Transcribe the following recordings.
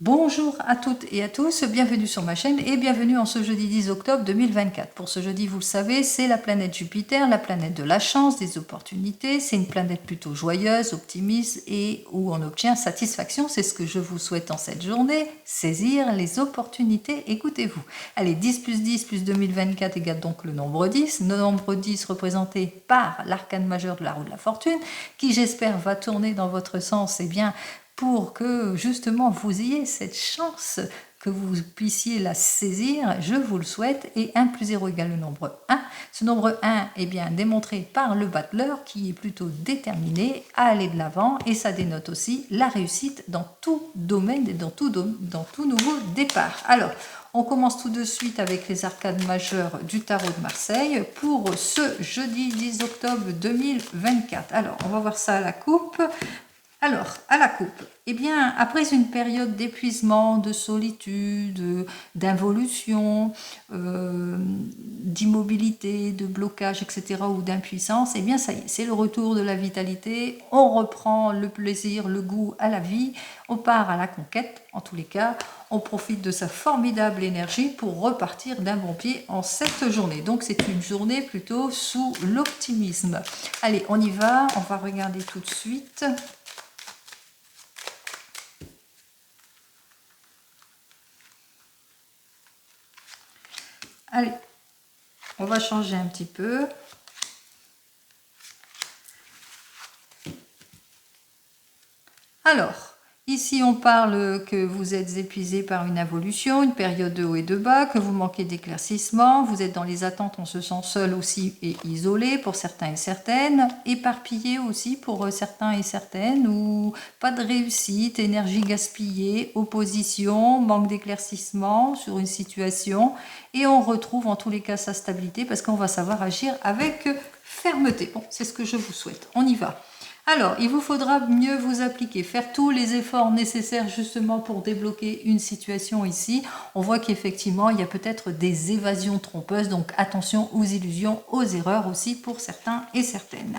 Bonjour à toutes et à tous, bienvenue sur ma chaîne et bienvenue en ce jeudi 10 octobre 2024. Pour ce jeudi, vous le savez, c'est la planète Jupiter, la planète de la chance, des opportunités. C'est une planète plutôt joyeuse, optimiste et où on obtient satisfaction. C'est ce que je vous souhaite en cette journée, saisir les opportunités. Écoutez-vous. Allez, 10 plus 10 plus 2024 égale donc le nombre 10. Le nombre 10 représenté par l'arcane majeur de la roue de la fortune, qui j'espère va tourner dans votre sens, eh bien, pour que justement vous ayez cette chance, que vous puissiez la saisir, je vous le souhaite. Et 1 plus 0 égale le nombre 1. Ce nombre 1 est bien démontré par le battleur qui est plutôt déterminé à aller de l'avant, et ça dénote aussi la réussite dans tout domaine et dans tout nouveau départ. Alors, on commence tout de suite avec les arcades majeures du tarot de Marseille pour ce jeudi 10 octobre 2024. Alors, on va voir ça à la coupe. Alors, à la coupe, eh bien, après une période d'épuisement, de solitude, d'involution, d'immobilité, de blocage, etc., ou d'impuissance, eh bien, ça y est, c'est le retour de la vitalité. On reprend le plaisir, le goût à la vie. On part à la conquête, en tous les cas. On profite de sa formidable énergie pour repartir d'un bon pied en cette journée. Donc, c'est une journée plutôt sous l'optimisme. Allez, on y va. On va regarder tout de suite. Allez, on va changer un petit peu. Alors, ici on parle que vous êtes épuisé par une involution, une période de haut et de bas, que vous manquez d'éclaircissement, vous êtes dans les attentes, on se sent seul aussi et isolé pour certains et certaines, éparpillé aussi pour certains et certaines, ou pas de réussite, énergie gaspillée, opposition, manque d'éclaircissement sur une situation, et on retrouve en tous les cas sa stabilité parce qu'on va savoir agir avec fermeté. Bon, c'est ce que je vous souhaite. On y va. Alors, il vous faudra mieux vous appliquer, faire tous les efforts nécessaires justement pour débloquer une situation ici. On voit qu'effectivement, il y a peut-être des évasions trompeuses, donc attention aux illusions, aux erreurs aussi pour certains et certaines.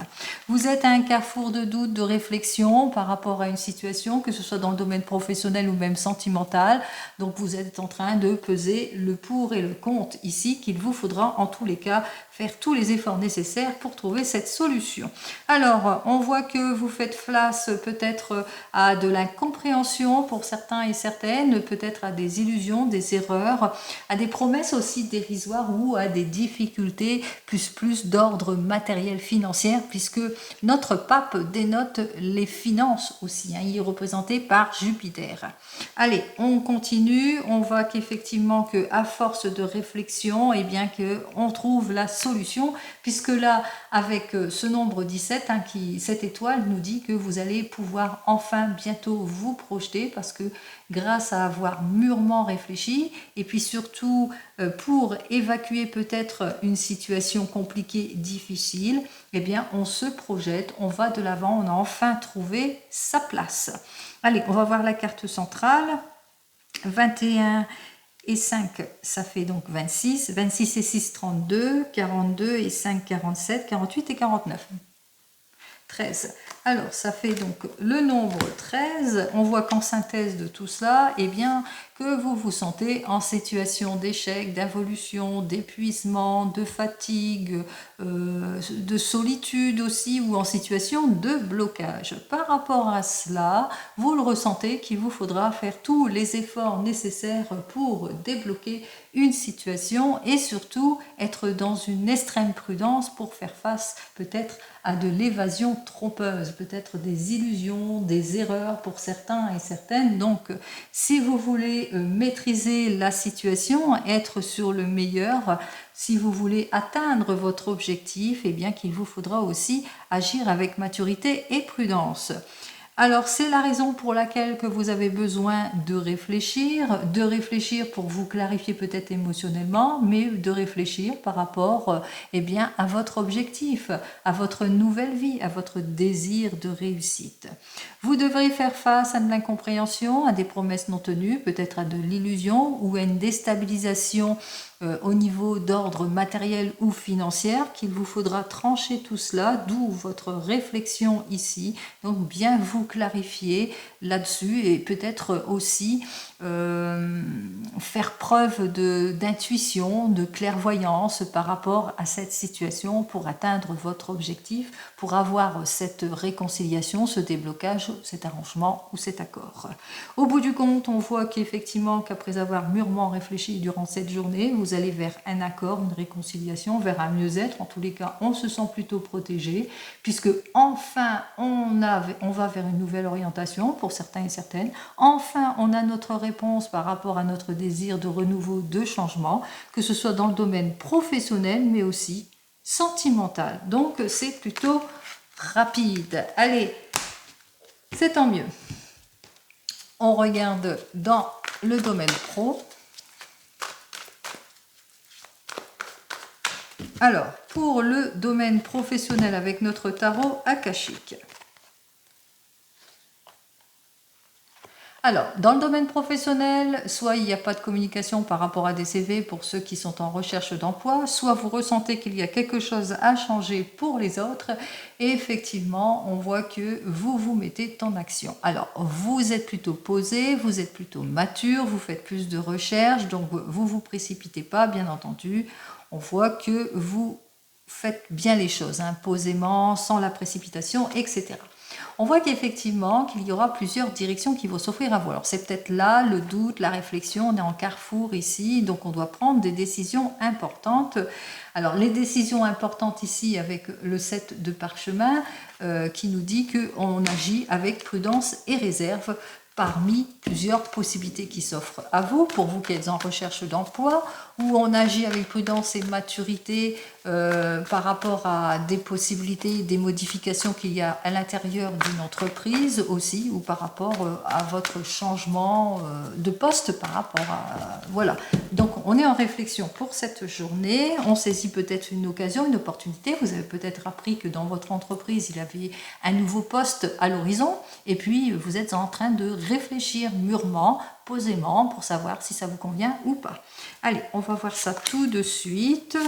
Vous êtes à un carrefour de doute, de réflexion par rapport à une situation, que ce soit dans le domaine professionnel ou même sentimental. Donc, vous êtes en train de peser le pour et le contre ici, qu'il vous faudra en tous les cas faire tous les efforts nécessaires pour trouver cette solution. Alors, on voit que vous faites face peut-être à de l'incompréhension pour certains et certaines, peut-être à des illusions, des erreurs, à des promesses aussi dérisoires ou à des difficultés plus d'ordre matériel financier, puisque notre pape dénote les finances aussi, hein, il est représenté par Jupiter. Allez, on continue, on voit qu'effectivement à force de réflexion, eh bien qu'on trouve la solution, puisque là, avec ce nombre 17, hein, cette étoile nous dit que vous allez pouvoir enfin bientôt vous projeter, parce que grâce à avoir mûrement réfléchi, et puis surtout pour évacuer peut-être une situation compliquée, difficile, eh bien on se projette, on va de l'avant, on a enfin trouvé sa place. Allez, on va voir la carte centrale. 21 et 5, ça fait donc 26. 26 et 6, 32. 42 et 5, 47. 48 et 49. 13. Alors, ça fait donc le nombre 13. On voit qu'en synthèse de tout cela, eh bien, que vous vous sentez en situation d'échec, d'involution, d'épuisement, de fatigue, de solitude aussi, ou en situation de blocage. Par rapport à cela, vous le ressentez qu'il vous faudra faire tous les efforts nécessaires pour débloquer une situation et surtout être dans une extrême prudence pour faire face peut-être à de l'évasion trompeuse, peut-être des illusions, des erreurs pour certains et certaines. Donc, si vous voulez maîtriser la situation, être sur le meilleur, si vous voulez atteindre votre objectif, eh bien qu'il vous faudra aussi agir avec maturité et prudence. Alors, c'est la raison pour laquelle que vous avez besoin de réfléchir pour vous clarifier peut-être émotionnellement, mais de réfléchir par rapport eh bien, à votre objectif, à votre nouvelle vie, à votre désir de réussite. Vous devrez faire face à de l'incompréhension, à des promesses non tenues, peut-être à de l'illusion ou à une déstabilisation au niveau d'ordre matériel ou financier qu'il vous faudra trancher tout cela, d'où votre réflexion ici. Donc bien vous clarifier là-dessus et peut-être aussi faire preuve d'intuition, de clairvoyance par rapport à cette situation pour atteindre votre objectif, pour avoir cette réconciliation, ce déblocage, cet arrangement ou cet accord. Au bout du compte, on voit qu'effectivement, qu'après avoir mûrement réfléchi durant cette journée, vous allez vers un accord, une réconciliation, vers un mieux-être. En tous les cas, on se sent plutôt protégé, puisque enfin, on va vers une nouvelle orientation pour certains et certaines. Enfin, on a notre réponse par rapport à notre désir de renouveau, de changement, que ce soit dans le domaine professionnel, mais aussi sentimental. Donc, c'est plutôt rapide. Allez, c'est tant mieux. On regarde dans le domaine pro. Alors, pour le domaine professionnel avec notre tarot akashique. Alors, dans le domaine professionnel, soit il n'y a pas de communication par rapport à des CV pour ceux qui sont en recherche d'emploi, soit vous ressentez qu'il y a quelque chose à changer pour les autres, et effectivement, on voit que vous vous mettez en action. Alors, vous êtes plutôt posé, vous êtes plutôt mature, vous faites plus de recherches, donc vous ne vous précipitez pas, bien entendu. On voit que vous faites bien les choses, hein, posément, sans la précipitation, etc. On voit qu'effectivement, qu'il y aura plusieurs directions qui vont s'offrir à vous. Alors c'est peut-être là le doute, la réflexion, on est en carrefour ici, donc on doit prendre des décisions importantes. Alors les décisions importantes ici avec le 7 de parchemin qui nous dit qu'on agit avec prudence et réserve parmi plusieurs possibilités qui s'offrent à vous, pour vous qui êtes en recherche d'emploi, où on agit avec prudence et maturité par rapport à des possibilités, des modifications qu'il y a à l'intérieur d'une entreprise aussi, ou par rapport à votre changement de poste par rapport à... Voilà. Donc on est en réflexion pour cette journée, on saisit peut-être une occasion, une opportunité, vous avez peut-être appris que dans votre entreprise, il y avait un nouveau poste à l'horizon, et puis vous êtes en train de réfléchir mûrement, posément, pour savoir si ça vous convient ou pas. Allez, on va voir ça tout de suite.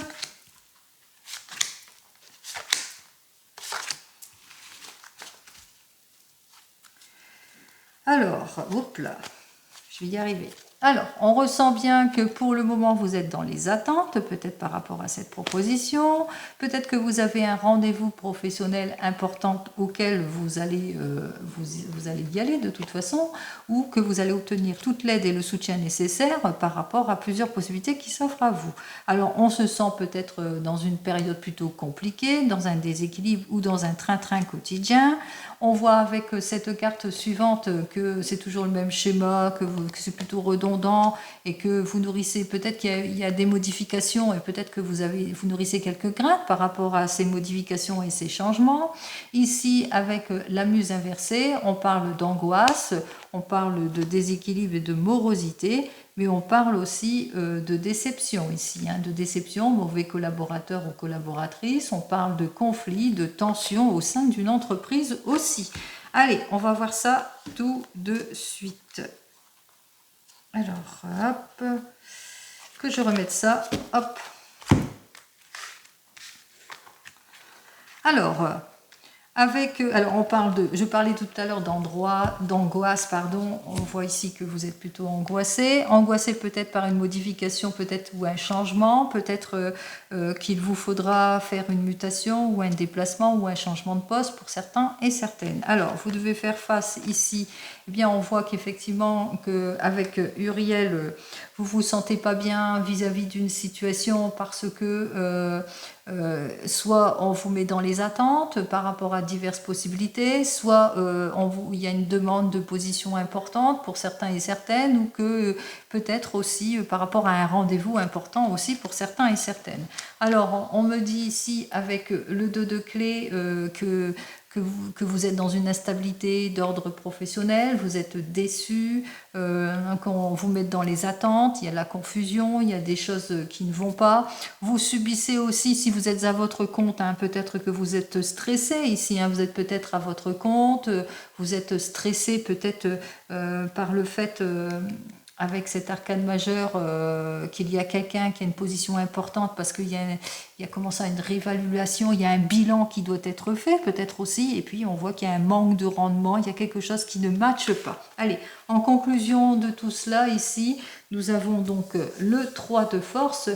Alors, hop là, je vais y arriver. Alors, on ressent bien que pour le moment, vous êtes dans les attentes, peut-être par rapport à cette proposition. Peut-être que vous avez un rendez-vous professionnel important auquel vous allez y aller de toute façon, ou que vous allez obtenir toute l'aide et le soutien nécessaires par rapport à plusieurs possibilités qui s'offrent à vous. Alors, on se sent peut-être dans une période plutôt compliquée, dans un déséquilibre ou dans un train-train quotidien. On voit avec cette carte suivante que c'est toujours le même schéma, que c'est plutôt redondant et que vous nourrissez, peut-être qu'il y a des modifications et peut-être que vous nourrissez quelques craintes par rapport à ces modifications et ces changements. Ici, avec la muse inversée, on parle d'angoisse, on parle de déséquilibre et de morosité, mais on parle aussi de déception ici, hein, de déception, mauvais collaborateur ou collaboratrice, on parle de conflit, de tension au sein d'une entreprise aussi. Allez, on va voir ça tout de suite. Alors, hop, que je remette ça, hop. Alors, on parle je parlais tout à l'heure d'angoisse, pardon. On voit ici que vous êtes plutôt angoissé peut-être par une modification, peut-être ou un changement, peut-être qu'il vous faudra faire une mutation ou un déplacement ou un changement de poste pour certains et certaines. Alors, vous devez faire face ici. Eh bien, on voit qu'effectivement, avec Uriel, vous vous sentez pas bien vis-à-vis d'une situation parce que soit on vous met dans les attentes par rapport à diverses possibilités, soit il y a une demande de position importante pour certains et certaines, ou que peut-être aussi par rapport à un rendez-vous important aussi pour certains et certaines. Alors, on me dit ici avec le 2 de clé que vous êtes dans une instabilité d'ordre professionnel, vous êtes déçu, qu'on vous met dans les attentes, il y a la confusion, il y a des choses qui ne vont pas. Vous subissez aussi, si vous êtes à votre compte, hein, peut-être que vous êtes stressé ici, hein, vous êtes peut-être à votre compte, vous êtes stressé peut-être par le fait avec cet arcane majeur, qu'il y a quelqu'un qui a une position importante parce qu'il y a comment ça, une réévaluation, il y a un bilan qui doit être fait peut-être aussi, et puis on voit qu'il y a un manque de rendement, il y a quelque chose qui ne matche pas. Allez, en conclusion de tout cela ici, nous avons donc le 3 de force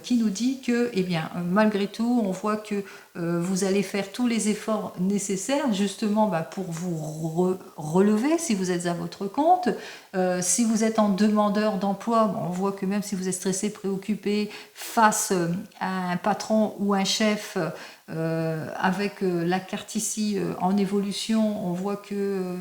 qui nous dit que, eh bien, malgré tout, on voit que vous allez faire tous les efforts nécessaires justement pour vous relever si vous êtes à votre compte. Si vous êtes en demandeur d'emploi, on voit que même si vous êtes stressé, préoccupé face à un patron ou un chef, avec la carte ici en évolution, on voit que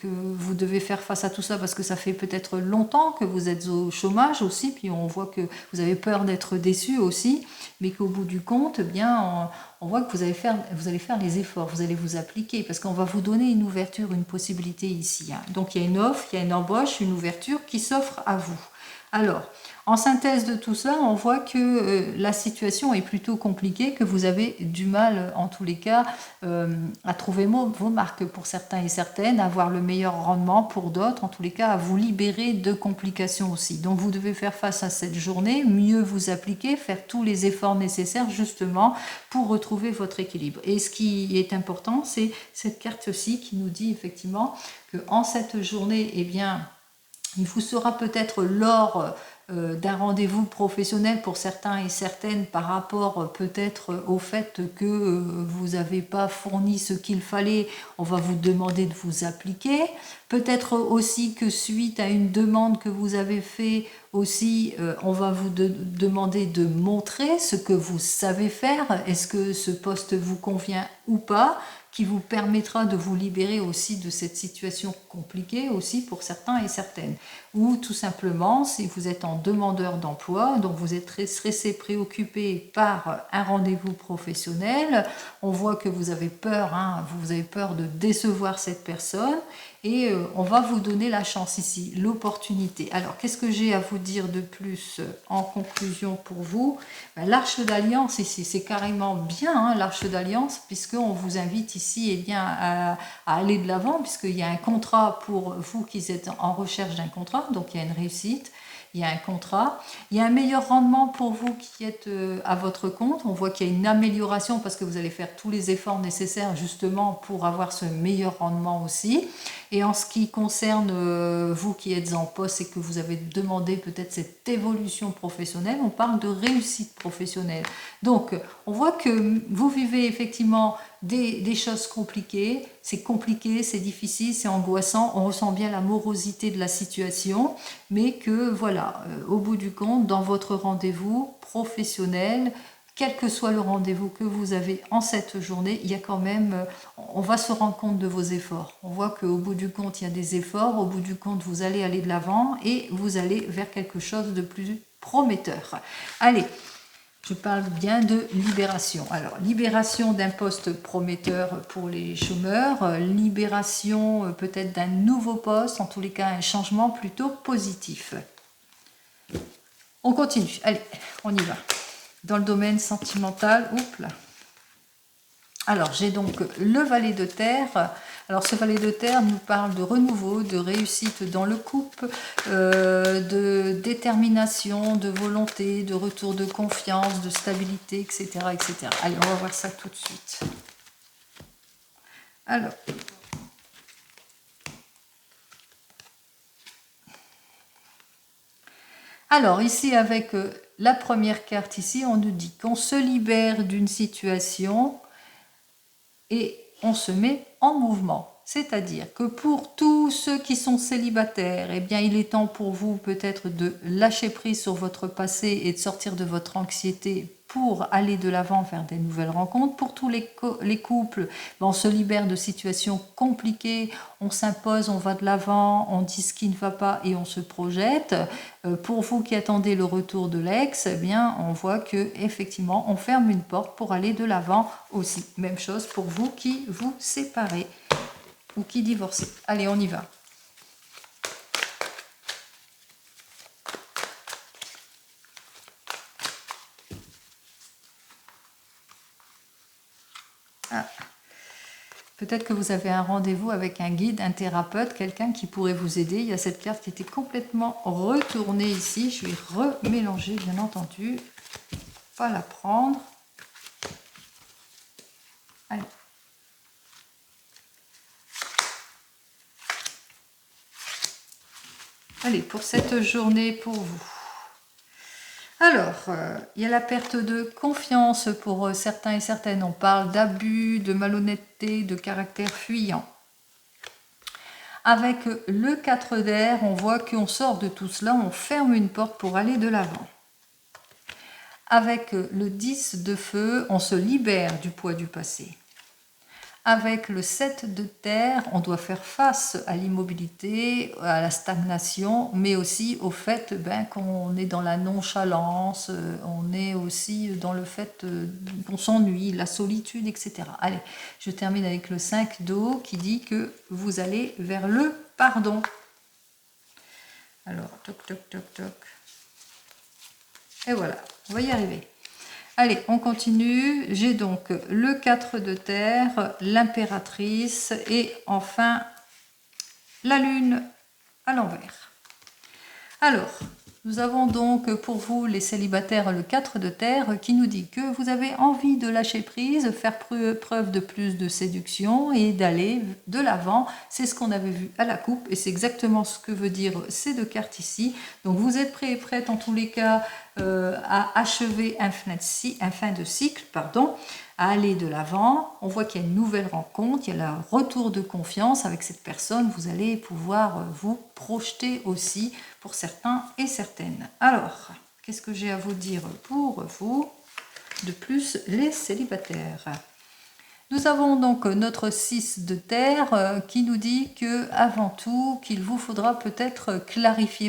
vous devez faire face à tout ça parce que ça fait peut-être longtemps que vous êtes au chômage aussi, puis on voit que vous avez peur d'être déçu aussi, mais qu'au bout du compte, eh bien, on voit que vous allez faire les efforts, vous allez vous appliquer, parce qu'on va vous donner une ouverture, une possibilité ici. Donc il y a une offre, il y a une embauche, une ouverture qui s'offre à vous. Alors, en synthèse de tout ça, on voit que la situation est plutôt compliquée, que vous avez du mal, en tous les cas, à trouver vos marques pour certains et certaines, à avoir le meilleur rendement pour d'autres, en tous les cas, à vous libérer de complications aussi. Donc, vous devez faire face à cette journée, mieux vous appliquer, faire tous les efforts nécessaires justement pour retrouver votre équilibre. Et ce qui est important, c'est cette carte-ci qui nous dit effectivement qu'en cette journée, eh bien, il vous sera peut-être lors d'un rendez-vous professionnel pour certains et certaines par rapport peut-être au fait que vous n'avez pas fourni ce qu'il fallait, on va vous demander de vous appliquer. Peut-être aussi que suite à une demande que vous avez fait aussi, on va vous demander de montrer ce que vous savez faire. Est-ce que ce poste vous convient ou pas, qui vous permettra de vous libérer aussi de cette situation compliquée aussi pour certains et certaines. Ou tout simplement, si vous êtes en demandeur d'emploi, donc vous êtes très stressé, préoccupé par un rendez-vous professionnel, on voit que vous avez peur, vous avez peur de décevoir cette personne, et on va vous donner la chance ici, l'opportunité. Alors, qu'est-ce que j'ai à vous dire de plus en conclusion pour vous? L'Arche d'Alliance ici, c'est carrément bien, l'Arche d'Alliance, puisqu'on vous invite ici bien, à aller de l'avant, puisqu'il y a un contrat pour vous qui êtes en recherche d'un contrat, donc il y a une réussite. Il y a un contrat, il y a un meilleur rendement pour vous qui êtes à votre compte. On voit qu'il y a une amélioration parce que vous allez faire tous les efforts nécessaires justement pour avoir ce meilleur rendement aussi. Et en ce qui concerne vous qui êtes en poste et que vous avez demandé peut-être cette évolution professionnelle, on parle de réussite professionnelle. Donc, on voit que vous vivez effectivement des choses compliquées, c'est difficile, c'est angoissant, on ressent bien la morosité de la situation, mais que voilà, au bout du compte, dans votre rendez-vous professionnel, quel que soit le rendez-vous que vous avez en cette journée, il y a quand même, on va se rendre compte de vos efforts. On voit qu'au bout du compte, il y a des efforts, au bout du compte, vous allez aller de l'avant et vous allez vers quelque chose de plus prometteur. Allez, je parle bien de libération. Alors, libération d'un poste prometteur pour les chômeurs, libération peut-être d'un nouveau poste, en tous les cas un changement plutôt positif. On continue, allez, on y va. Dans le domaine sentimental, oups là. Alors, j'ai donc le valet de terre. Alors, ce valet de terre nous parle de renouveau, de réussite dans le couple, de détermination, de volonté, de retour de confiance, de stabilité, etc., etc. Allez, on va voir ça tout de suite. Alors, ici, avec la première carte, ici, on nous dit qu'on se libère d'une situation et on se met en mouvement. C'est-à-dire que pour tous ceux qui sont célibataires, eh bien, il est temps pour vous peut-être de lâcher prise sur votre passé et de sortir de votre anxiété pour aller de l'avant, faire des nouvelles rencontres. Pour tous les couples, on se libère de situations compliquées, on s'impose, on va de l'avant, on dit ce qui ne va pas et on se projette. Pour vous qui attendez le retour de l'ex, eh bien, on voit que effectivement, on ferme une porte pour aller de l'avant aussi. Même chose pour vous qui vous séparez ou qui divorcez. Allez, on y va. Peut-être que vous avez un rendez-vous avec un guide, un thérapeute, quelqu'un qui pourrait vous aider. Il y a cette carte qui était complètement retournée ici. Je vais remélanger, bien entendu. Pas la prendre. Allez. Allez, pour cette journée, pour vous. Alors, il y a la perte de confiance pour certains et certaines. On parle d'abus, de malhonnêteté, de caractère fuyant. Avec le 4 d'air, on voit qu'on sort de tout cela, on ferme une porte pour aller de l'avant. Avec le 10 de feu, on se libère du poids du passé. Avec le 7 de terre, on doit faire face à l'immobilité, à la stagnation, mais aussi au fait qu'on est dans la nonchalance, on est aussi dans le fait qu'on s'ennuie, la solitude, etc. Allez, je termine avec le 5 d'eau qui dit que vous allez vers le pardon. Alors, toc, toc, toc, toc. Et voilà, on va y arriver. Allez, on continue. J'ai donc le 4 de terre, l'impératrice et enfin la lune à l'envers. Alors, nous avons donc pour vous les célibataires le 4 de terre qui nous dit que vous avez envie de lâcher prise, faire preuve de plus de séduction et d'aller de l'avant. C'est ce qu'on avait vu à la coupe et c'est exactement ce que veut dire ces deux cartes ici. Donc vous êtes prêts et prêtes en tous les cas à achever un fin de cycle, à aller de l'avant. On voit qu'il y a une nouvelle rencontre, il y a le retour de confiance avec cette personne. Vous allez pouvoir vous projeter aussi pour certains et certaines. Alors, qu'est-ce que j'ai à vous dire pour vous de plus, les célibataires? Nous avons donc notre 6 de terre qui nous dit que avant tout qu'il vous faudra peut-être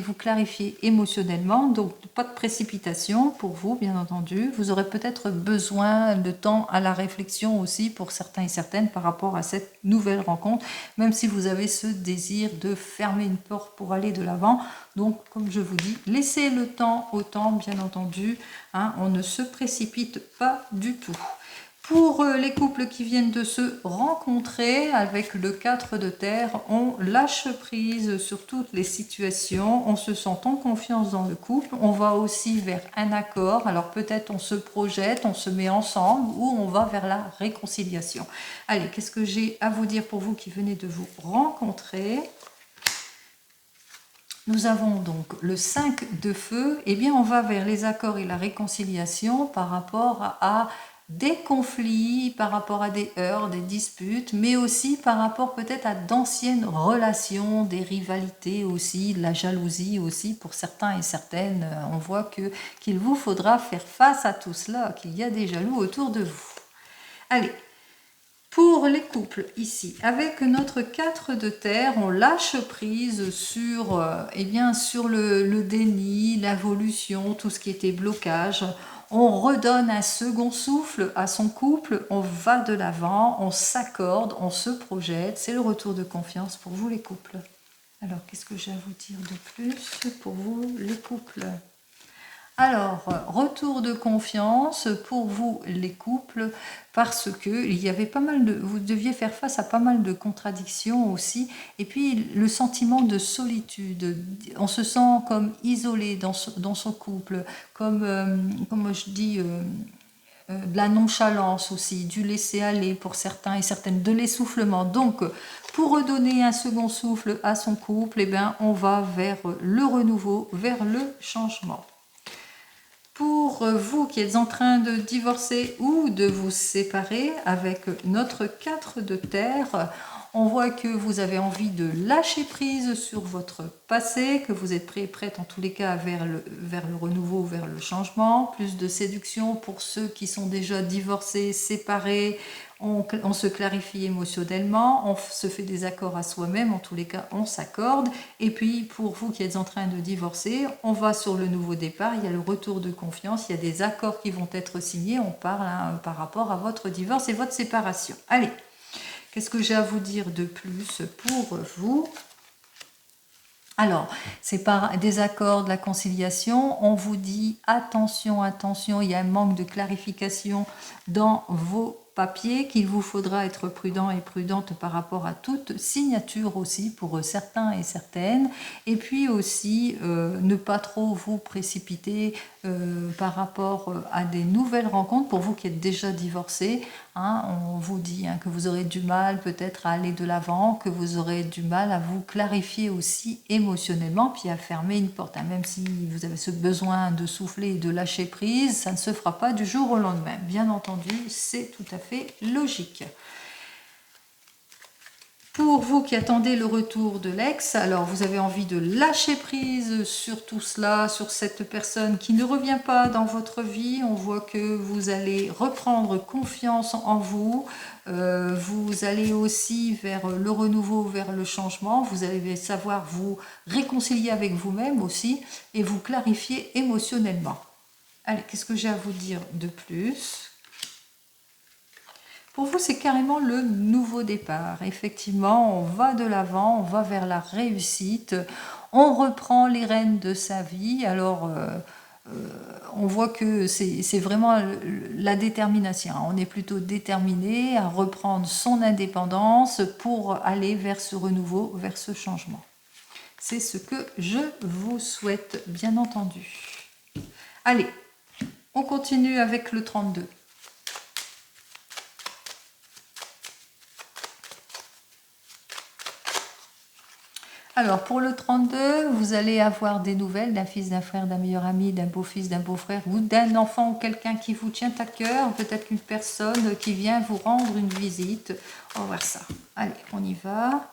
vous clarifier émotionnellement, donc pas de précipitation pour vous bien entendu. Vous aurez peut-être besoin de temps à la réflexion aussi pour certains et certaines par rapport à cette nouvelle rencontre, même si vous avez ce désir de fermer une porte pour aller de l'avant. Donc comme je vous dis, laissez le temps au temps bien entendu, hein, on ne se précipite pas du tout. Pour les couples qui viennent de se rencontrer avec le 4 de terre, on lâche prise sur toutes les situations, on se sent en confiance dans le couple, on va aussi vers un accord, alors peut-être on se projette, on se met ensemble ou on va vers la réconciliation. Allez, qu'est-ce que j'ai à vous dire pour vous qui venez de vous rencontrer ? Nous avons donc le 5 de feu, et bien on va vers les accords et la réconciliation par rapport à des conflits, par rapport à des heurts, des disputes, mais aussi par rapport peut-être à d'anciennes relations, des rivalités aussi, de la jalousie aussi pour certains et certaines. On voit qu'il vous faudra faire face à tout cela, qu'il y a des jaloux autour de vous. Allez, pour les couples ici, avec notre 4 de terre, on lâche prise sur, sur le déni, l'évolution, tout ce qui était blocage. On redonne un second souffle à son couple, on va de l'avant, on s'accorde, on se projette. C'est le retour de confiance pour vous les couples. Alors, qu'est-ce que j'ai à vous dire de plus pour vous les couples ? Alors, retour de confiance pour vous les couples, parce que il y avait pas mal vous deviez faire face à pas mal de contradictions aussi, et puis le sentiment de solitude, on se sent comme isolé dans son couple, comme je dis, de la nonchalance aussi, du laisser aller pour certains et certaines, de l'essoufflement. Donc, pour redonner un second souffle à son couple, on va vers le renouveau, vers le changement. Pour vous qui êtes en train de divorcer ou de vous séparer avec notre 4 de terre, on voit que vous avez envie de lâcher prise sur votre passé, que vous êtes prêt et prête en tous les cas vers le renouveau, vers le changement, plus de séduction pour ceux qui sont déjà divorcés, séparés. On se clarifie émotionnellement, on se fait des accords à soi-même, en tous les cas on s'accorde. Et puis pour vous qui êtes en train de divorcer, on va sur le nouveau départ, il y a le retour de confiance, il y a des accords qui vont être signés, on parle par rapport à votre divorce et votre séparation. Allez, qu'est-ce que j'ai à vous dire de plus pour vous ? Alors, c'est par des accords de la conciliation, on vous dit attention, attention, il y a un manque de clarification dans vos papier, qu'il vous faudra être prudent et prudente par rapport à toute signature aussi pour certains et certaines, et puis aussi ne pas trop vous précipiter par rapport à des nouvelles rencontres. Pour vous qui êtes déjà divorcés, hein, on vous dit que vous aurez du mal peut-être à aller de l'avant, que vous aurez du mal à vous clarifier aussi émotionnellement, puis à fermer une porte. Même si vous avez ce besoin de souffler et de lâcher prise, ça ne se fera pas du jour au lendemain. Bien entendu, c'est tout à fait logique. Pour vous qui attendez le retour de l'ex, alors vous avez envie de lâcher prise sur tout cela, sur cette personne qui ne revient pas dans votre vie. On voit que vous allez reprendre confiance en vous. Vous allez aussi vers le renouveau, vers le changement. Vous allez savoir vous réconcilier avec vous-même aussi et vous clarifier émotionnellement. Allez, qu'est-ce que j'ai à vous dire de plus ? Pour vous, c'est carrément le nouveau départ. Effectivement, on va de l'avant, on va vers la réussite, on reprend les rênes de sa vie. Alors, on voit que c'est vraiment la détermination. On est plutôt déterminé à reprendre son indépendance pour aller vers ce renouveau, vers ce changement. C'est ce que je vous souhaite, bien entendu. Allez, on continue avec le 32. Alors, pour le 32, vous allez avoir des nouvelles d'un fils, d'un frère, d'un meilleur ami, d'un beau-fils, d'un beau-frère ou d'un enfant ou quelqu'un qui vous tient à cœur, peut-être une personne qui vient vous rendre une visite. On va voir ça. Allez, on y va.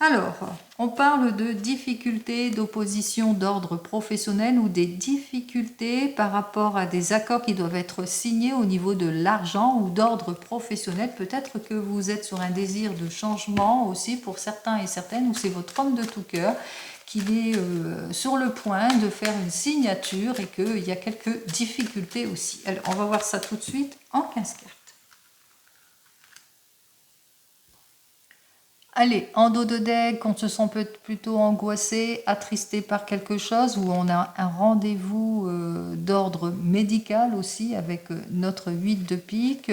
Alors, on parle de difficultés d'opposition d'ordre professionnel ou des difficultés par rapport à des accords qui doivent être signés au niveau de l'argent ou d'ordre professionnel. Peut-être que vous êtes sur un désir de changement aussi pour certains et certaines, ou c'est votre homme de tout cœur qui est sur le point de faire une signature et qu'il y a quelques difficultés aussi. Alors, on va voir ça tout de suite en 15 cartes. Allez, en dos de deck, on se sent plutôt angoissé, attristé par quelque chose, ou on a un rendez-vous d'ordre médical aussi avec notre 8 de pique.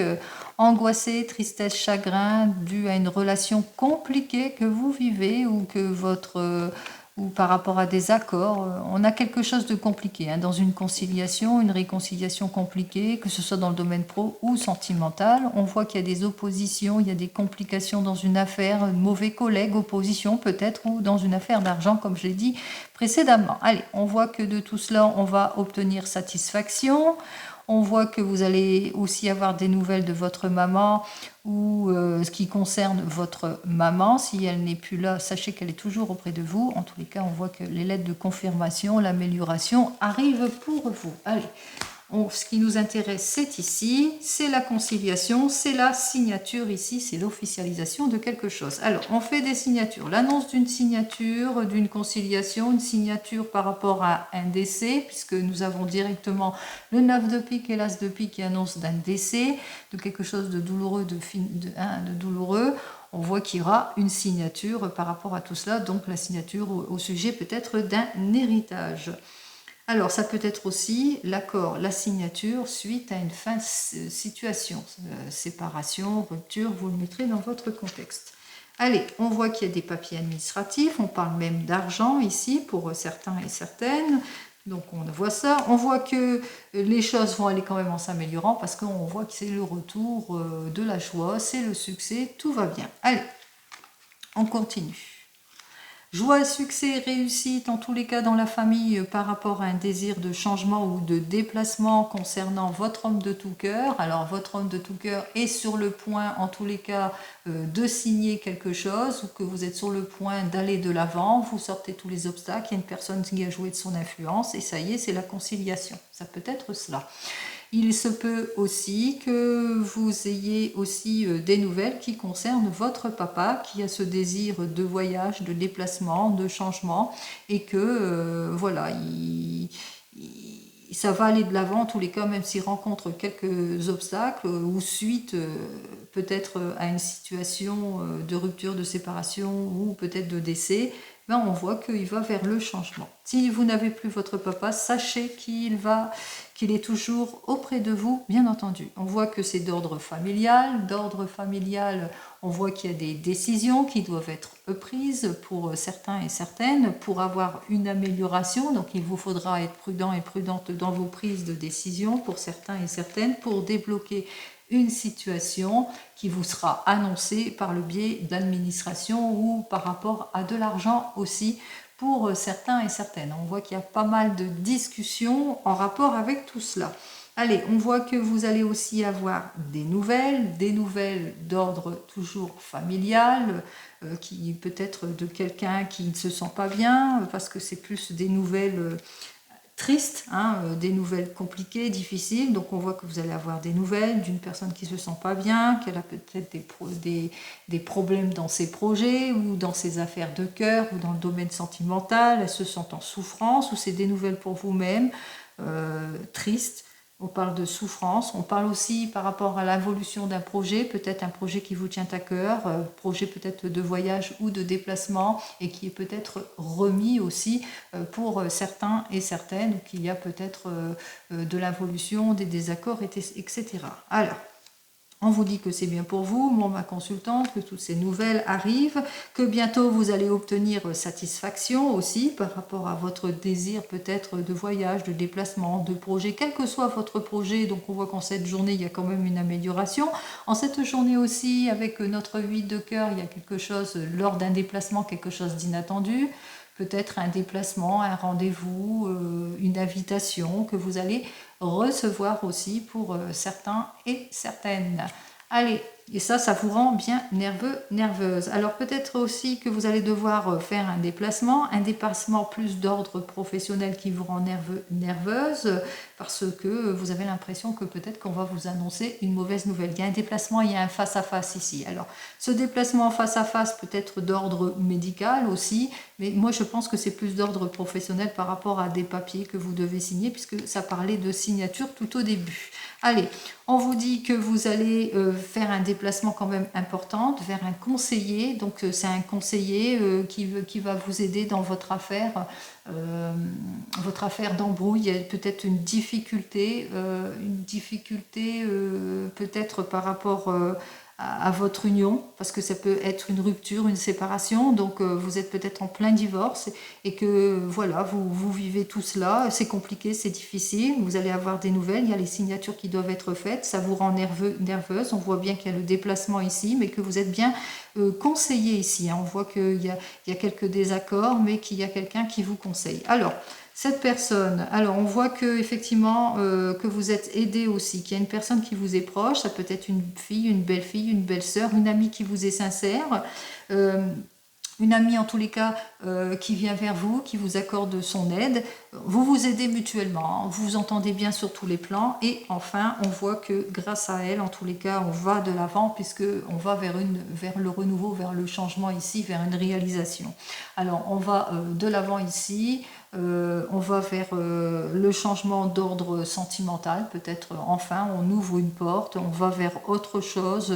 Angoissé, tristesse, chagrin, dû à une relation compliquée que vous vivez ou que ou par rapport à des accords, on a quelque chose de compliqué, dans une conciliation, une réconciliation compliquée, que ce soit dans le domaine pro ou sentimental. On voit qu'il y a des oppositions, il y a des complications dans une affaire, mauvais collègues, opposition peut-être, ou dans une affaire d'argent, comme je l'ai dit précédemment. Allez, on voit que de tout cela, on va obtenir satisfaction. On voit que vous allez aussi avoir des nouvelles de votre maman ou ce qui concerne votre maman. Si elle n'est plus là, sachez qu'elle est toujours auprès de vous. En tous les cas, on voit que les lettres de confirmation, l'amélioration arrivent pour vous. Allez, ce qui nous intéresse, c'est ici, c'est la conciliation, c'est la signature ici, c'est l'officialisation de quelque chose. Alors, on fait des signatures. L'annonce d'une signature, d'une conciliation, une signature par rapport à un décès, puisque nous avons directement le 9 de pique et l'as de pique qui annonce d'un décès, de quelque chose de douloureux, de douloureux. On voit qu'il y aura une signature par rapport à tout cela, donc la signature au sujet peut-être d'un héritage. Alors, ça peut être aussi l'accord, la signature suite à une fin de situation, séparation, rupture, vous le mettrez dans votre contexte. Allez, on voit qu'il y a des papiers administratifs, on parle même d'argent ici pour certains et certaines. Donc, on voit ça. On voit que les choses vont aller quand même en s'améliorant parce qu'on voit que c'est le retour de la joie, c'est le succès, tout va bien. Allez, on continue. Joie, succès, réussite, en tous les cas dans la famille par rapport à un désir de changement ou de déplacement concernant votre homme de tout cœur. Alors votre homme de tout cœur est sur le point en tous les cas de signer quelque chose ou que vous êtes sur le point d'aller de l'avant, vous sortez tous les obstacles, il y a une personne qui a joué de son influence et ça y est, c'est la conciliation. Ça peut être cela. Il se peut aussi que vous ayez aussi des nouvelles qui concernent votre papa qui a ce désir de voyage, de déplacement, de changement et que voilà, ça va aller de l'avant en tous les cas, même s'il rencontre quelques obstacles ou suite peut-être à une situation de rupture, de séparation ou peut-être de décès. ben on voit qu'il va vers le changement. Si vous n'avez plus votre papa, sachez qu'il est toujours auprès de vous, bien entendu. On voit que c'est d'ordre familial. D'ordre familial, on voit qu'il y a des décisions qui doivent être prises pour certains et certaines pour avoir une amélioration. Donc il vous faudra être prudent et prudente dans vos prises de décision pour certains et certaines pour débloquer une situation qui vous sera annoncée par le biais d'administration ou par rapport à de l'argent aussi pour certains et certaines. On voit qu'il y a pas mal de discussions en rapport avec tout cela. Allez, on voit que vous allez aussi avoir des nouvelles d'ordre toujours familial, qui peut être de quelqu'un qui ne se sent pas bien, parce que c'est plus des nouvelles tristes, des nouvelles compliquées, difficiles. Donc on voit que vous allez avoir des nouvelles d'une personne qui ne se sent pas bien, qu'elle a peut-être des problèmes dans ses projets ou dans ses affaires de cœur ou dans le domaine sentimental, elle se sent en souffrance, ou c'est des nouvelles pour vous-même, tristes. On parle de souffrance, on parle aussi par rapport à l'évolution d'un projet, peut-être un projet qui vous tient à cœur, projet peut-être de voyage ou de déplacement et qui est peut-être remis aussi pour certains et certaines, ou qu'il y a peut-être de l'évolution, des désaccords, etc. Alors, on vous dit que c'est bien pour vous, moi ma consultante, que toutes ces nouvelles arrivent, que bientôt vous allez obtenir satisfaction aussi par rapport à votre désir peut-être de voyage, de déplacement, de projet, quel que soit votre projet. Donc on voit qu'en cette journée, il y a quand même une amélioration. En cette journée aussi, avec notre 8 de cœur, il y a quelque chose, lors d'un déplacement, quelque chose d'inattendu. Peut-être un déplacement, un rendez-vous, une invitation que vous allez recevoir aussi pour certains et certaines. Allez, et ça vous rend bien nerveux, nerveuse. Alors peut-être aussi que vous allez devoir faire un déplacement plus d'ordre professionnel qui vous rend nerveux, nerveuse, parce que vous avez l'impression que peut-être qu'on va vous annoncer une mauvaise nouvelle. Il y a un déplacement, il y a un face-à-face ici. Alors ce déplacement face-à-face peut être d'ordre médical aussi, mais moi je pense que c'est plus d'ordre professionnel par rapport à des papiers que vous devez signer, puisque ça parlait de signature tout au début. Allez, on vous dit que vous allez faire un déplacement quand même important vers un conseiller. Donc c'est un conseiller qui va vous aider dans votre affaire d'embrouille. Il y a peut-être une difficulté peut-être par rapport à votre union, parce que ça peut être une rupture, une séparation, donc vous êtes peut-être en plein divorce et que voilà, vous vivez tout cela, c'est compliqué, c'est difficile, vous allez avoir des nouvelles, il y a les signatures qui doivent être faites, ça vous rend nerveuse, on voit bien qu'il y a le déplacement ici, mais que vous êtes bien conseillé ici, on voit qu'il y a quelques désaccords, mais qu'il y a quelqu'un qui vous conseille. Alors, cette personne, alors on voit que effectivement que vous êtes aidé aussi, qu'il y a une personne qui vous est proche, ça peut être une fille, une belle-fille, une belle-sœur, une amie qui vous est sincère, une amie en tous les cas qui vient vers vous, qui vous accorde son aide. Vous vous aidez mutuellement, vous vous entendez bien sur tous les plans et enfin on voit que grâce à elle, en tous les cas, on va de l'avant puisque on va vers le renouveau, vers le changement ici, vers une réalisation. Alors on va de l'avant ici, on va vers le changement d'ordre sentimental, peut-être enfin on ouvre une porte, on va vers autre chose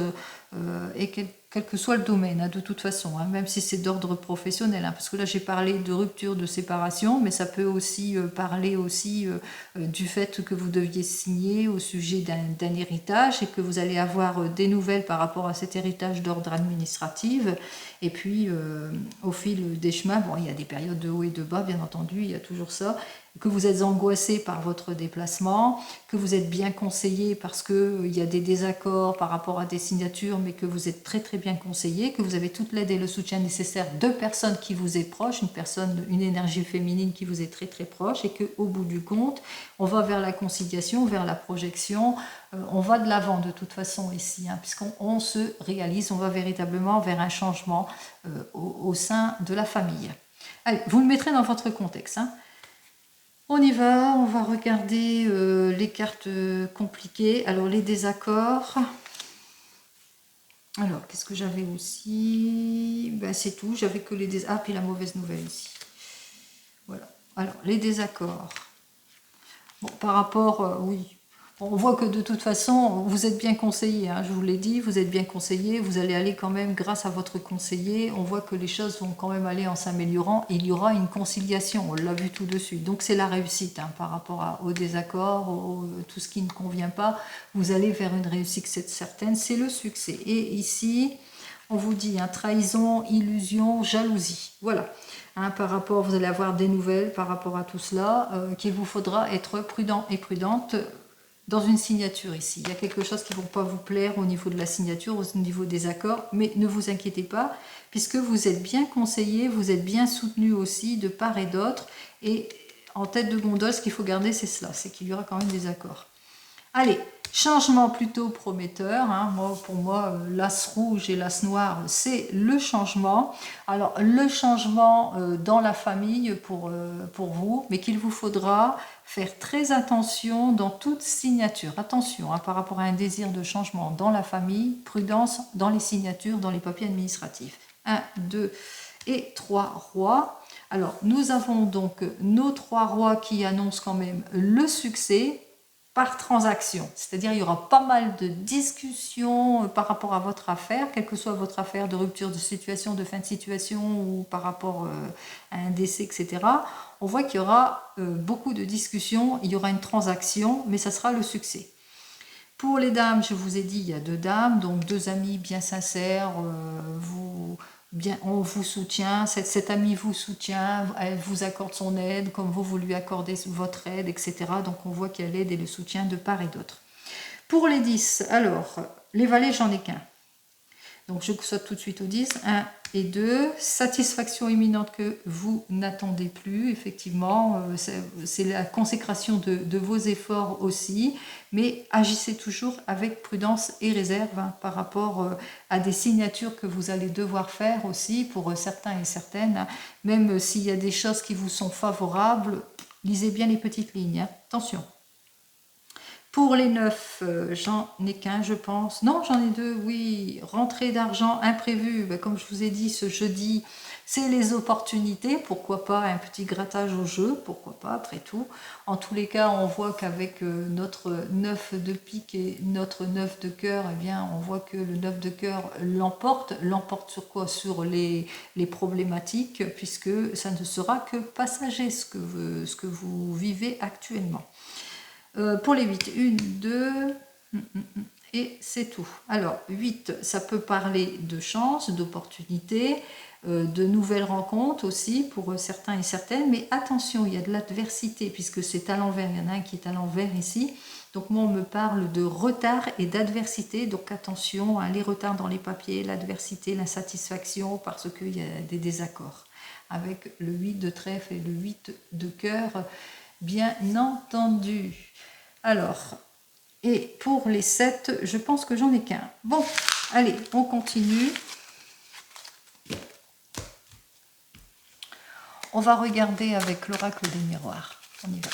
et quel que soit le domaine, de toute façon, même si c'est d'ordre professionnel, parce que là j'ai parlé de rupture, de séparation, mais ça peut aussi parler aussi du fait que vous deviez signer au sujet d'un héritage et que vous allez avoir des nouvelles par rapport à cet héritage d'ordre administratif. Et puis au fil des chemins, bon, il y a des périodes de haut et de bas, bien entendu, il y a toujours ça, que vous êtes angoissé par votre déplacement, que vous êtes bien conseillé parce qu'il y a des désaccords par rapport à des signatures, mais que vous êtes très très bien conseillé, que vous avez toute l'aide et le soutien nécessaire de personnes qui vous est proche, une énergie féminine qui vous est très très proche, et qu'au bout du compte, on va vers la conciliation, vers la projection, on va de l'avant de toute façon ici, puisqu'on se réalise, on va véritablement vers un changement au sein de la famille. Allez, vous le mettrez dans votre contexte. On y va, on va regarder les cartes compliquées. Alors, les désaccords. Alors, qu'est-ce que j'avais aussi? Ben, c'est tout, j'avais que les désaccords. Ah, puis la mauvaise nouvelle ici. Voilà. Alors, les désaccords. Bon, par rapport, oui. On voit que de toute façon, vous êtes bien conseillé, hein, je vous l'ai dit, vous êtes bien conseillé, vous allez aller quand même grâce à votre conseiller, on voit que les choses vont quand même aller en s'améliorant, il y aura une conciliation, on l'a vu tout de suite, donc c'est la réussite hein, par rapport au désaccord, tout ce qui ne convient pas, vous allez vers une réussite certaine, c'est le succès. Et ici, on vous dit hein, trahison, illusion, jalousie, voilà. Hein, par rapport, vous allez avoir des nouvelles par rapport à tout cela, qu'il vous faudra être prudent et prudente dans une signature ici. Il y a quelque chose qui ne va pas vous plaire au niveau de la signature, au niveau des accords, mais ne vous inquiétez pas, puisque vous êtes bien conseillé, vous êtes bien soutenu aussi de part et d'autre, et en tête de gondole, ce qu'il faut garder, c'est cela, c'est qu'il y aura quand même des accords. Allez, changement plutôt prometteur. Hein. Pour moi, l'as rouge et l'as noir, c'est le changement. Alors, le changement dans la famille pour vous, mais qu'il vous faudra faire très attention dans toute signature. Attention hein, par rapport à un désir de changement dans la famille, prudence dans les signatures, dans les papiers administratifs. 1, 2 et 3 rois. Alors, nous avons donc nos 3 rois qui annoncent quand même le succès par transaction, c'est-à-dire il y aura pas mal de discussions par rapport à votre affaire, quelle que soit votre affaire de rupture de situation, de fin de situation ou par rapport à un décès, etc. On voit qu'il y aura beaucoup de discussions, il y aura une transaction, mais ça sera le succès. Pour les dames, je vous ai dit, il y a 2 dames, donc 2 amis bien sincères, on vous soutient, cette amie vous soutient, elle vous accorde son aide, comme vous lui accordez votre aide, etc. Donc on voit qu'il y a l'aide et le soutien de part et d'autre. Pour les 10, alors, les valets, j'en ai qu'un. Donc je saute tout de suite au 10, 1 et 2, satisfaction imminente que vous n'attendez plus, effectivement, c'est la consécration de vos efforts aussi, mais agissez toujours avec prudence et réserve hein, par rapport à des signatures que vous allez devoir faire aussi pour certains et certaines, hein, même s'il y a des choses qui vous sont favorables, lisez bien les petites lignes, hein. Attention. Pour les 9, j'en ai qu'un, je pense. Non, j'en ai 2, oui. Rentrée d'argent imprévue, comme je vous ai dit, ce jeudi, c'est les opportunités. Pourquoi pas un petit grattage au jeu, pourquoi pas, après tout. En tous les cas, on voit qu'avec notre 9 de pique et notre 9 de cœur, eh bien, on voit que le 9 de cœur l'emporte. L'emporte sur quoi? Sur les problématiques, puisque ça ne sera que passager ce que vous vivez actuellement. Pour les 8, 1, 2, et c'est tout. Alors, 8, ça peut parler de chance, d'opportunité, de nouvelles rencontres aussi pour certains et certaines, mais attention, il y a de l'adversité puisque c'est à l'envers, il y en a un qui est à l'envers ici. Donc moi, on me parle de retard et d'adversité, donc attention, hein, les retards dans les papiers, l'adversité, l'insatisfaction, parce qu'il y a des désaccords. Avec le 8 de trèfle et le 8 de cœur, bien entendu. Alors, et pour les 7, je pense que j'en ai qu'un. Bon, allez, on continue. On va regarder avec l'oracle des miroirs. On y va.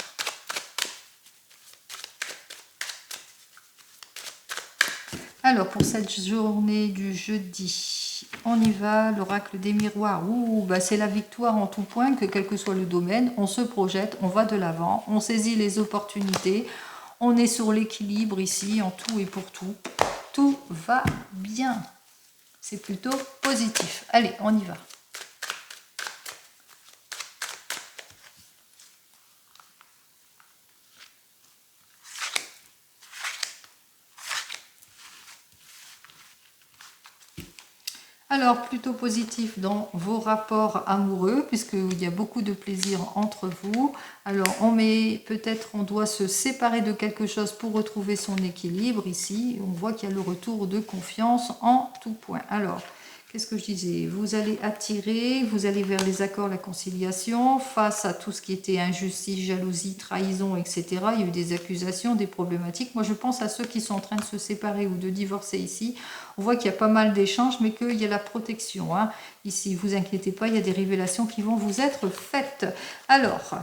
Alors, pour cette journée du jeudi, on y va, l'oracle des miroirs. Ouh, bah c'est la victoire en tout point, que quel que soit le domaine, on se projette, on va de l'avant, on saisit les opportunités, on est sur l'équilibre ici, en tout et pour tout. Tout va bien. C'est plutôt positif. Allez, on y va. Alors, plutôt positif dans vos rapports amoureux, puisqu'il y a beaucoup de plaisir entre vous. Alors, on doit se séparer de quelque chose pour retrouver son équilibre. Ici, on voit qu'il y a le retour de confiance en tout point. Alors, qu'est-ce que je disais? Vous allez attirer, vous allez vers les accords, la conciliation, face à tout ce qui était injustice, jalousie, trahison, etc. Il y a eu des accusations, des problématiques. Moi, je pense à ceux qui sont en train de se séparer ou de divorcer ici. On voit qu'il y a pas mal d'échanges, mais qu'il y a la protection. Hein. Ici, vous inquiétez pas, il y a des révélations qui vont vous être faites. Alors,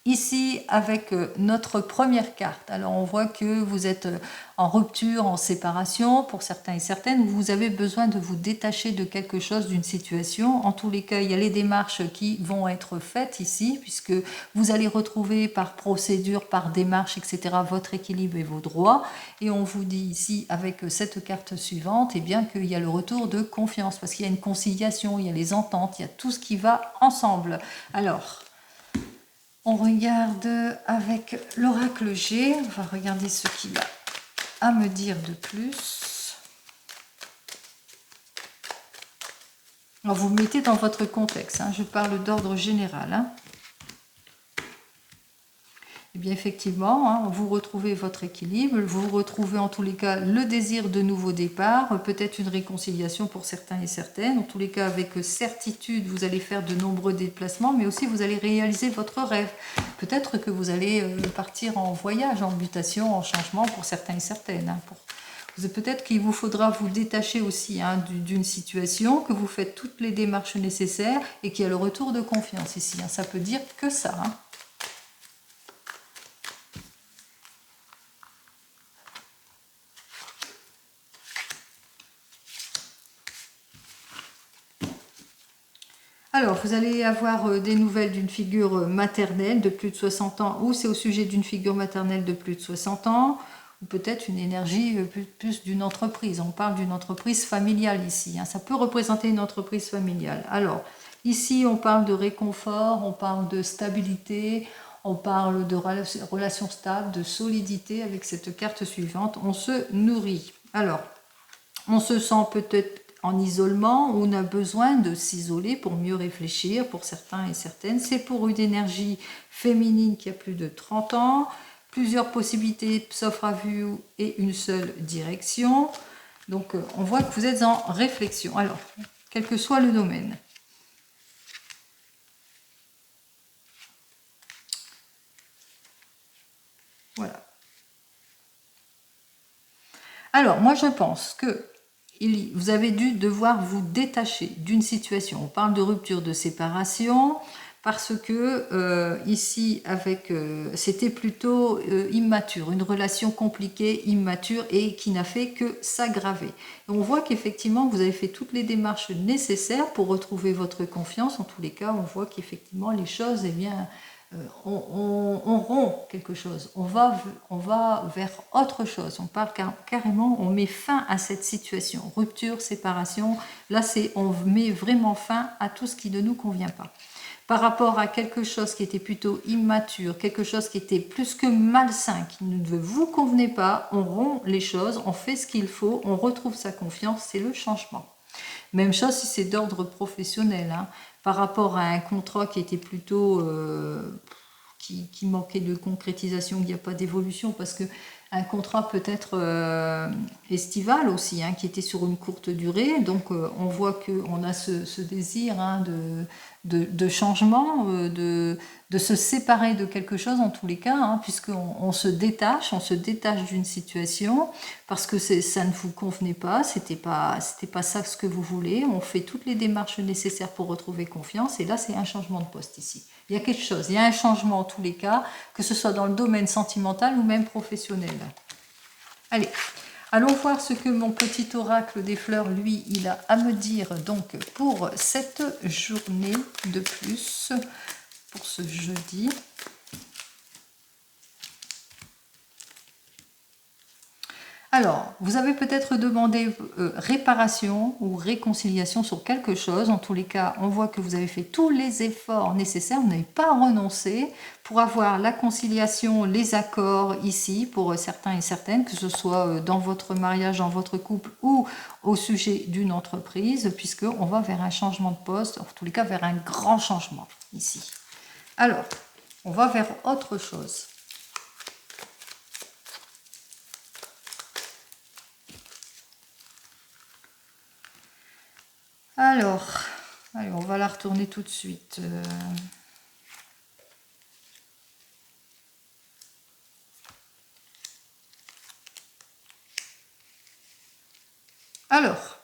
ici, avec notre première carte, alors on voit que vous êtes en rupture, en séparation, pour certains et certaines, où vous avez besoin de vous détacher de quelque chose, d'une situation. En tous les cas, il y a les démarches qui vont être faites ici, puisque vous allez retrouver par procédure, par démarche, etc., votre équilibre et vos droits. Et on vous dit ici, avec cette carte suivante, eh bien, qu'il y a le retour de confiance, parce qu'il y a une conciliation, il y a les ententes, il y a tout ce qui va ensemble. Alors, on regarde avec l'oracle G, on va regarder ce qu'il a à me dire de plus. Alors vous mettez dans votre contexte, hein, je parle d'ordre général. Hein. Et bien effectivement, hein, vous retrouvez votre équilibre, vous retrouvez en tous les cas le désir de nouveau départ, peut-être une réconciliation pour certains et certaines. En tous les cas, avec certitude, vous allez faire de nombreux déplacements, mais aussi vous allez réaliser votre rêve. Peut-être que vous allez partir en voyage, en mutation, en changement pour certains et certaines. Hein, peut-être qu'il vous faudra vous détacher aussi hein, d'une situation, que vous faites toutes les démarches nécessaires et qu'il y a le retour de confiance ici. Hein. Ça peut dire que ça. Hein. Alors, vous allez avoir des nouvelles d'une figure maternelle de plus de 60 ans, ou c'est au sujet d'une figure maternelle de plus de 60 ans, ou peut-être une énergie plus d'une entreprise. On parle d'une entreprise familiale ici. Hein. Ça peut représenter une entreprise familiale. Alors, ici, on parle de réconfort, on parle de stabilité, on parle de relations stables, de solidité. Avec cette carte suivante, on se nourrit. Alors, on se sent peut-être en isolement, on a besoin de s'isoler pour mieux réfléchir pour certains et certaines. C'est pour une énergie féminine qui a plus de 30 ans. Plusieurs possibilités s'offrent à vous et une seule direction. Donc on voit que vous êtes en réflexion. Alors, quel que soit le domaine. Voilà. Alors, moi je pense que vous avez dû devoir vous détacher d'une situation. On parle de rupture, de séparation, parce que ici, c'était plutôt immature, une relation compliquée, immature, et qui n'a fait que s'aggraver. On voit qu'effectivement, vous avez fait toutes les démarches nécessaires pour retrouver votre confiance. En tous les cas, on voit qu'effectivement, les choses, eh bien, on rompt quelque chose, on va vers autre chose, on parle carrément, on met fin à cette situation, rupture, séparation, là on met vraiment fin à tout ce qui ne nous convient pas. Par rapport à quelque chose qui était plutôt immature, quelque chose qui était plus que malsain, qui ne vous convenait pas, on rompt les choses, on fait ce qu'il faut, on retrouve sa confiance, c'est le changement. Même chose si c'est d'ordre professionnel. Hein. Par rapport à un contrat qui était plutôt... qui manquait de concrétisation, il n'y a pas d'évolution, parce que un contrat peut être estival aussi, hein, qui était sur une courte durée. Donc on voit qu'on a ce désir hein, de changement, de se séparer de quelque chose en tous les cas, hein, puisqu'on se détache d'une situation parce que ça ne vous convenait pas, c'était pas ça ce que vous voulez. On fait toutes les démarches nécessaires pour retrouver confiance, et là c'est un changement de poste ici. Il y a quelque chose, il y a un changement en tous les cas, que ce soit dans le domaine sentimental ou même professionnel. Allez, allons voir ce que mon petit oracle des fleurs, lui, il a à me dire donc pour cette journée de plus, pour ce jeudi. Alors, vous avez peut-être demandé réparation ou réconciliation sur quelque chose. En tous les cas, on voit que vous avez fait tous les efforts nécessaires, vous n'avez pas renoncé pour avoir la conciliation, les accords ici pour certains et certaines, que ce soit dans votre mariage, dans votre couple ou au sujet d'une entreprise, puisqu'on va vers un changement de poste, en tous les cas vers un grand changement ici. Alors, on va vers autre chose. Alors, allez, on va la retourner tout de suite. Alors,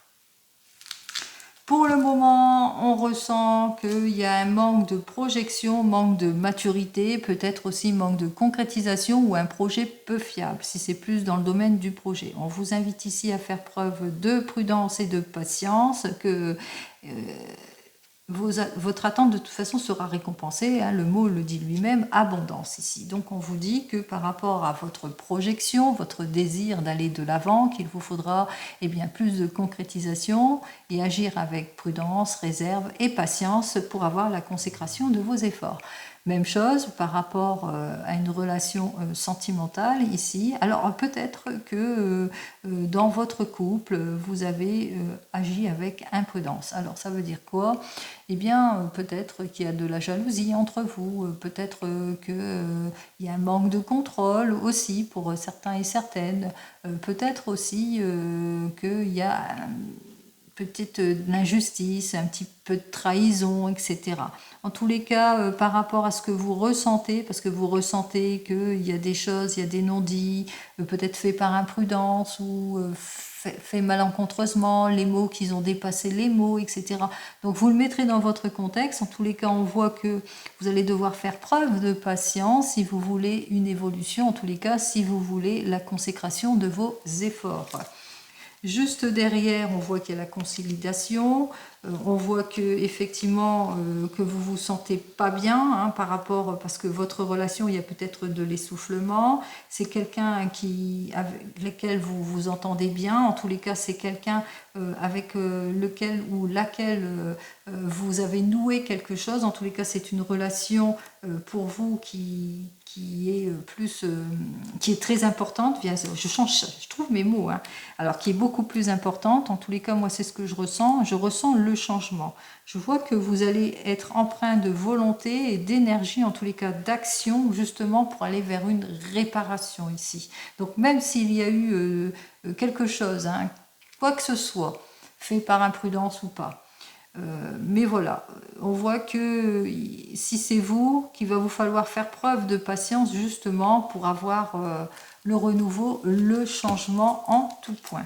Pour le moment, on ressent qu'il y a un manque de projection, manque de maturité, peut-être aussi manque de concrétisation ou un projet peu fiable, si c'est plus dans le domaine du projet. On vous invite ici à faire preuve de prudence et de patience, que votre attente de toute façon sera récompensée, hein, le mot le dit lui-même, abondance ici. Donc on vous dit que par rapport à votre projection, votre désir d'aller de l'avant, qu'il vous faudra bien, plus de concrétisation et agir avec prudence, réserve et patience pour avoir la consécration de vos efforts. Même chose par rapport à une relation sentimentale ici. Alors peut-être que dans votre couple, vous avez agi avec imprudence. Alors ça veut dire quoi? Eh bien, peut-être qu'il y a de la jalousie entre vous, peut-être qu'il y a un manque de contrôle aussi pour certains et certaines, peut-être aussi qu'il y a peut-être de l'injustice, un petit peu de trahison, etc. En tous les cas, par rapport à ce que vous ressentez, parce que vous ressentez qu'il y a des choses, il y a des non-dits, peut-être faits par imprudence ou fait malencontreusement, les mots qu'ils ont dépassé les mots, etc. Donc vous le mettrez dans votre contexte. En tous les cas, on voit que vous allez devoir faire preuve de patience si vous voulez une évolution, en tous les cas, si vous voulez la consécration de vos efforts. Juste derrière, on voit qu'il y a la consolidation, on voit que effectivement que vous vous sentez pas bien, hein, par rapport, parce que votre relation, il y a peut-être de l'essoufflement. C'est quelqu'un avec lequel vous vous entendez bien. En tous les cas, c'est quelqu'un avec lequel ou laquelle vous avez noué quelque chose. En tous les cas, c'est une relation pour vous qui est très importante. Je trouve mes mots, hein. Alors qui est beaucoup plus importante. En tous les cas, moi, c'est ce que je ressens. Je ressens le changement. Je vois que vous allez être empreint de volonté et d'énergie, en tous les cas d'action, justement pour aller vers une réparation ici. Donc même s'il y a eu quelque chose, hein, quoi que ce soit, fait par imprudence ou pas, mais voilà, on voit que si c'est vous, qu'il va vous falloir faire preuve de patience justement pour avoir le renouveau, le changement en tout point.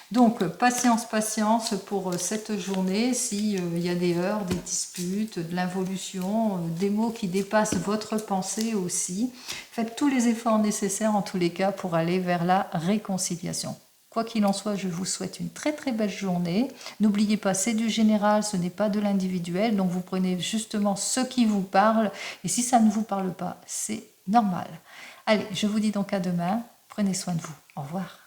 Donc patience, patience pour cette journée. S'il y a des heurts, des disputes, de l'involution, des mots qui dépassent votre pensée aussi, faites tous les efforts nécessaires en tous les cas pour aller vers la réconciliation. Quoi qu'il en soit, je vous souhaite une très très belle journée. N'oubliez pas, c'est du général, ce n'est pas de l'individuel. Donc vous prenez justement ce qui vous parle. Et si ça ne vous parle pas, c'est normal. Allez, je vous dis donc à demain. Prenez soin de vous. Au revoir.